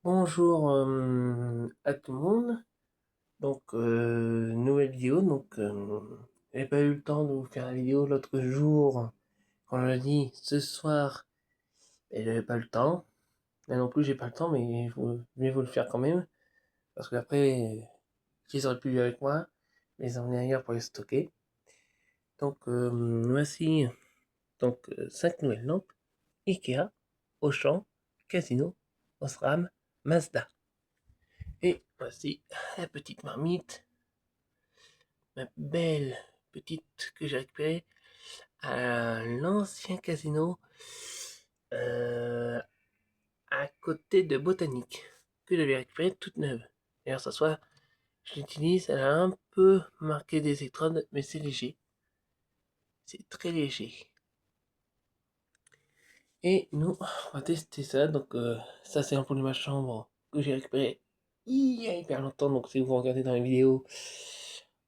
Bonjour à tout le monde. Nouvelle vidéo. J'ai pas eu le temps de vous faire la vidéo l'autre jour. Quand on l'a dit ce soir, et j'avais pas le temps. Là non plus, j'ai pas le temps, mais je vais vous le faire quand même. Parce que après, qu'ils auraient pu jouer avec moi, les emmener ailleurs pour les stocker. Voici 5 nouvelles lampes Ikea, Auchan, Casino, Osram, Mazda. Et voici la petite marmite, ma belle petite que j'ai récupérée à l'ancien casino euh, à côté de Botanique, que j'avais récupérée toute neuve. D'ailleurs, ça soit, je l'utilise, elle a un peu marqué des électrodes, mais c'est léger. C'est très léger. Et nous, on va tester ça. Ça, c'est un peu de ma chambre que j'ai récupéré il y a hyper longtemps. Donc, si vous regardez dans les vidéos,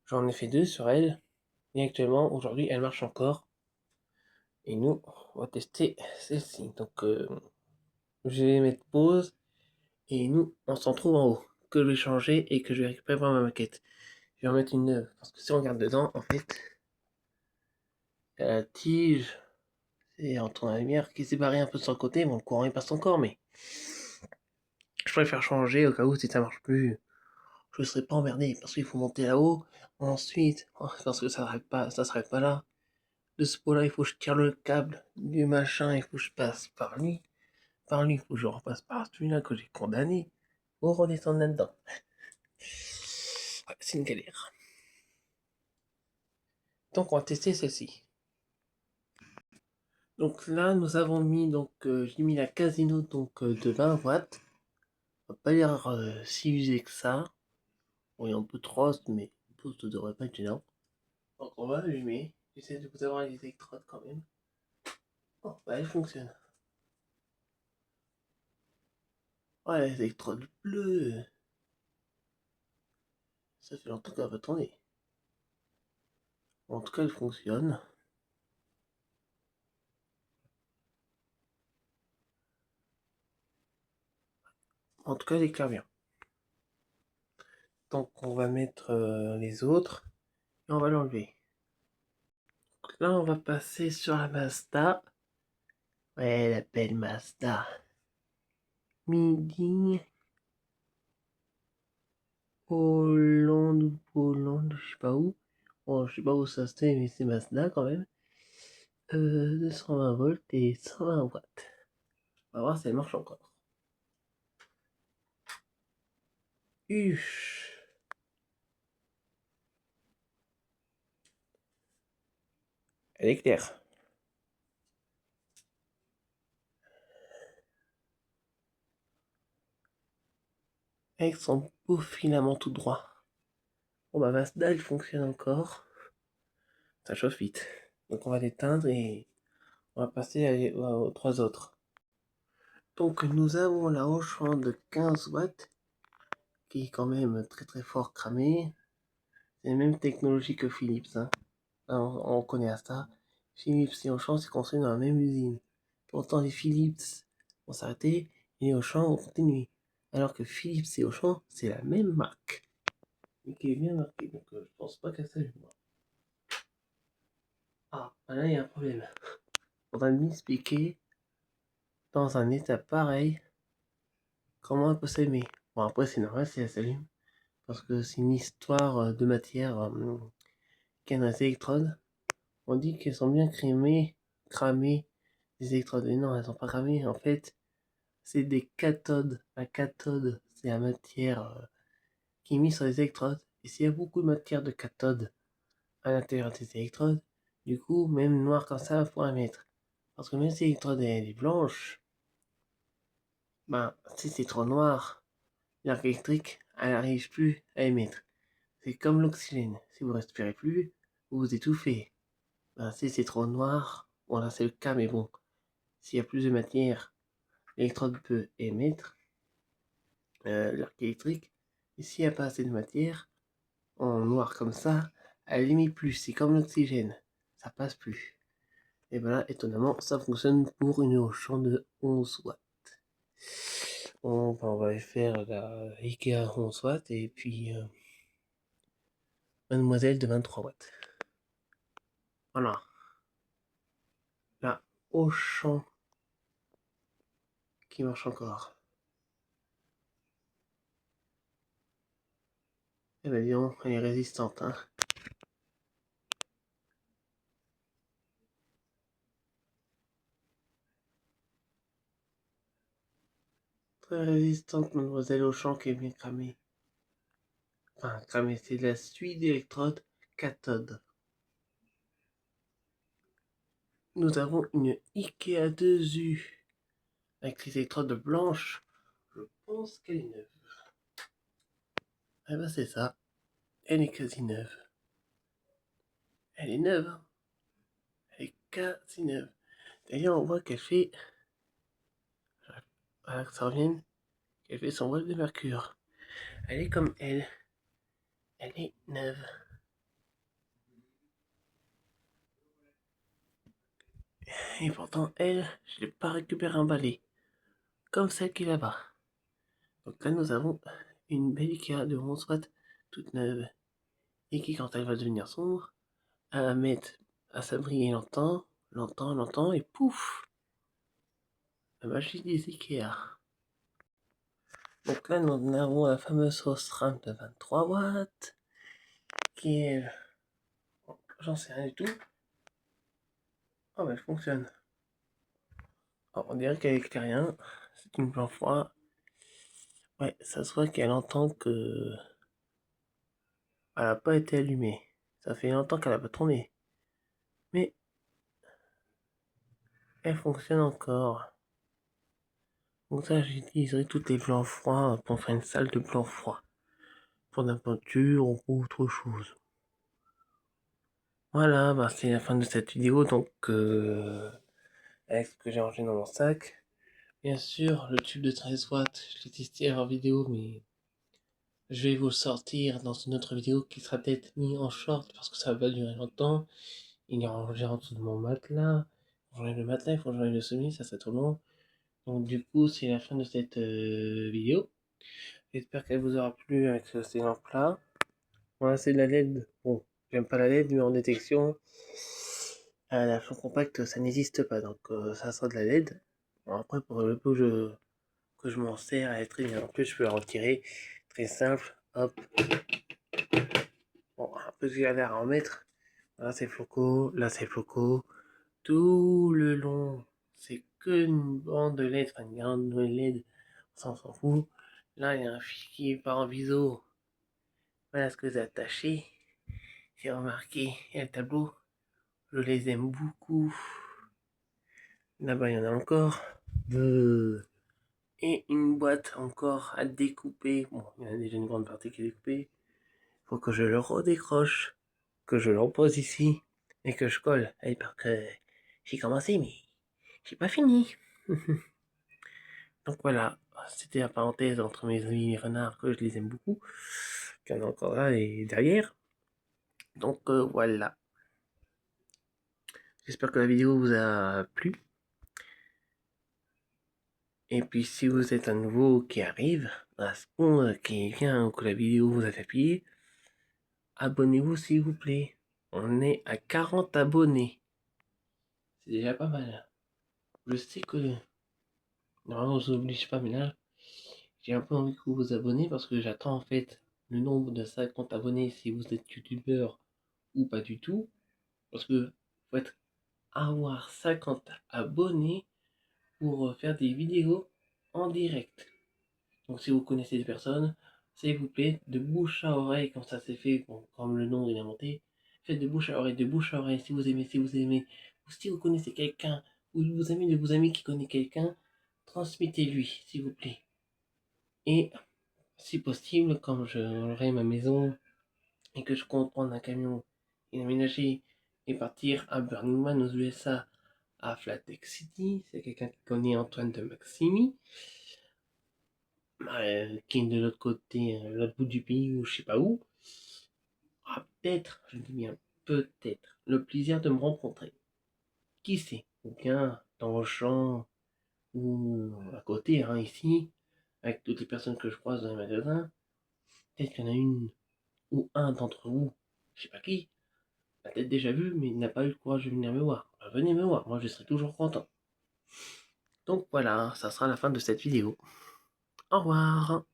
j'en ai fait deux sur elle. Et actuellement, aujourd'hui, elle marche encore. Et nous, on va tester celle-ci. Je vais mettre pause. Et nous, on s'en trouve en haut. Que je vais changer et que je vais récupérer pour ma maquette. Je vais en mettre une neuve. Parce que si on regarde dedans, en fait, la tige, c'est entre la lumière qui est séparée un peu de son côté. Bon, le courant il passe encore, mais je préfère changer au cas où si ça marche plus. Je ne serai pas emmerdé parce qu'il faut monter là-haut. Ensuite, parce que ça s'arrête pas là. De ce pot-là, il faut que je tire le câble du machin, il faut que je passe par lui. Par lui, il faut que je repasse par celui-là que j'ai condamné. Pour redescendre là-dedans. Ouais, c'est une galère. Donc, on va tester celle-ci. Donc là, nous avons mis, j'ai mis la casino de 20 watts. Ça va pas l'air si usé que ça. Bon, il y a un peu de frost, mais ça devrait pas être gênant. Donc, on va allumer. J'essaie de vous avoir les électrodes quand même. Oh, bah, elle fonctionne. Ouais, les électrodes bleues. Ça fait longtemps qu'elle va tourner. En tout cas, elle fonctionne. En tout cas, elle éclaire bien. Donc, on va mettre les autres et on va l'enlever. Là, on va passer sur la Mazda. Ouais, la belle Mazda. Midi. Hollande, je sais pas où. Bon, je sais pas où ça se fait, mais c'est Mazda quand même. 220 volts et 120 watts. On va voir si elle marche encore. Uff. Elle éclaire. Avec son beau filament tout droit. Bon bah Mazda, elle fonctionne encore. Ça chauffe vite. Donc on va l'éteindre et on va passer aux trois autres. Donc nous avons la Auchan de 15 watts qui est quand même très très fort cramé. C'est la même technologie que Philips, hein. On connaît à ça. Philips et Auchan, c'est construit dans la même usine. Pourtant, les Philips vont s'arrêter et les Auchan vont continuer. Alors que Philips et Auchan, c'est la même marque. Mais qui est bien marquée, je pense pas qu'elle s'allume. Ah, là, il y a un problème. On va m'expliquer, dans un état pareil, comment elle peut s'allumer. Bon, après, c'est normal si elle s'allume. Parce que c'est une histoire de matière qui a dans les électrodes. On dit qu'elles sont bien cramées, les électrodes. Mais non, elles sont pas cramées. En fait, c'est des cathodes. La cathode, c'est la matière qui est mise sur les électrodes. Et s'il y a beaucoup de matière de cathode à l'intérieur des électrodes, du coup, même noir comme ça, il faut la mettre. Parce que même si l'électrode elle est blanche, ben, si c'est trop noir, l'arc électrique, elle n'arrive plus à émettre. C'est comme l'oxygène. Si vous respirez plus, vous vous étouffez. Ben, si c'est trop noir, bon là c'est le cas, mais bon, s'il y a plus de matière, l'électrode peut émettre l'arc électrique. Et s'il n'y a pas assez de matière, en noir comme ça, elle émet plus. C'est comme l'oxygène. Ça passe plus. Et voilà, étonnamment, ça fonctionne pour une Auchan de 11 watts. Bon, ben, on va faire la Ikea 11 watts et puis Mademoiselle de 23 watts. Voilà. La Auchan qui marche encore. Eh ben, disons, elle est résistante, hein. Très résistante, Mademoiselle Auchan qui est bien cramée. Enfin, cramée, c'est la suite d'électrodes cathode. Nous avons une Ikea 2U avec les électrodes blanches. Je pense qu'elle est neuve. Eh ben, c'est ça. Elle est quasi neuve. Elle est neuve, hein. Elle est quasi neuve. D'ailleurs, on voit qu'elle fait. Voilà, que ça revienne. Qu'elle fait son vol de mercure. Elle est comme elle. Elle est neuve. Et pourtant, elle, je l'ai pas récupéré un balai. Comme celle qui est là-bas. Donc là, nous avons une belle Ikea de 11 watts toute neuve. Et qui, quand elle va devenir sombre, à la mettre à s'abriller longtemps, longtemps, longtemps, et pouf! La magie des Ikea. Donc là, nous avons la fameuse sauce RAM de 23 watts, qui est... J'en sais rien du tout. Oh, bah, elle fonctionne. Alors, on dirait qu'elle éclaire rien. C'est une blanc froid. Ouais, ça se voit qu'elle entend que... Elle n'a pas été allumée. Ça fait longtemps qu'elle n'a pas tourné. Mais elle fonctionne encore. Donc ça, j'utiliserai tous les blancs froids pour faire une salle de blanc froid. Pour de la peinture ou autre chose. Voilà, bah c'est la fin de cette vidéo. Donc, avec ce que j'ai rangé dans mon sac. Bien sûr, le tube de 13 watts, je l'ai testé en vidéo, mais je vais vous le sortir dans une autre vidéo qui sera peut-être mis en short parce que ça va pas durer longtemps. Il est rangé en dessous de mon matelas. Il faut que j'enlève le matelas, il faut que j'enlève le sommier, ça c'est trop long. Donc du coup, c'est la fin de cette vidéo. J'espère qu'elle vous aura plu avec ces lampes-là. Voilà, c'est de la LED. Bon, j'aime pas la LED, mais en détection, la flamme compacte, ça n'existe pas. Donc ça sera de la LED. Bon, après, pour le peu que je m'en sers, elle est très bien. En plus, je peux la retirer. Très simple. Hop. Bon, un peu de galère à en mettre. Là, c'est Floco. Là, c'est Floco. Tout le long, c'est que une bande de LED, enfin une grande LED. On s'en fout. Là, il y a un fil qui part en biseau. Voilà ce que j'ai attaché. J'ai remarqué. Et le tableau, je les aime beaucoup. Là-bas, il y en a encore. Et une boîte encore à découper. Bon, il y en a déjà une grande partie qui est découpée. Faut que je le redécroche, que je le repose ici et que je colle. Et parce que j'ai commencé, mais j'ai pas fini. Donc voilà, c'était la parenthèse entre mes amis les renards que je les aime beaucoup. Qu'il y en a encore là et derrière. Donc voilà. J'espère que la vidéo vous a plu. Et puis si vous êtes un nouveau qui arrive, un seconde qui vient ou que la vidéo vous a fait plier, abonnez-vous s'il vous plaît. On est à 40 abonnés. C'est déjà pas mal. Je sais que normalement je vous oblige pas, mais là, j'ai un peu envie que vous vous abonnez parce que j'attends en fait le nombre de 50 abonnés si vous êtes youtubeur ou pas du tout. Parce que faut avoir 50 abonnés pour faire des vidéos en direct. Donc si vous connaissez des personnes, s'il vous plaît, de bouche à oreille, comme ça c'est fait, bon, comme le nom il est monté, faites de bouche à oreille, si vous aimez, ou si vous connaissez quelqu'un, ou vos amis de vos amis qui connaissent quelqu'un, transmettez-lui, s'il vous plaît. Et si possible, comme j'aurai ma maison et que je compte prendre un camion et aménager et partir à Burning Man aux USA à Flatex City, c'est quelqu'un qui connaît Antoine de Maximi, qui est de l'autre côté, l'autre bout du pays ou je sais pas où, aura peut-être, je dis bien peut-être, le plaisir de me rencontrer. Qui sait? Ou bien dans le champ ou à côté, hein, ici, avec toutes les personnes que je croise dans les magasins. Peut-être qu'il y en a une ou un d'entre vous, je sais pas qui, l'a peut-être déjà vu, mais il n'a pas eu le courage de venir me voir. Ben, venez me voir, moi je serai toujours content. Donc voilà, ça sera la fin de cette vidéo. Au revoir.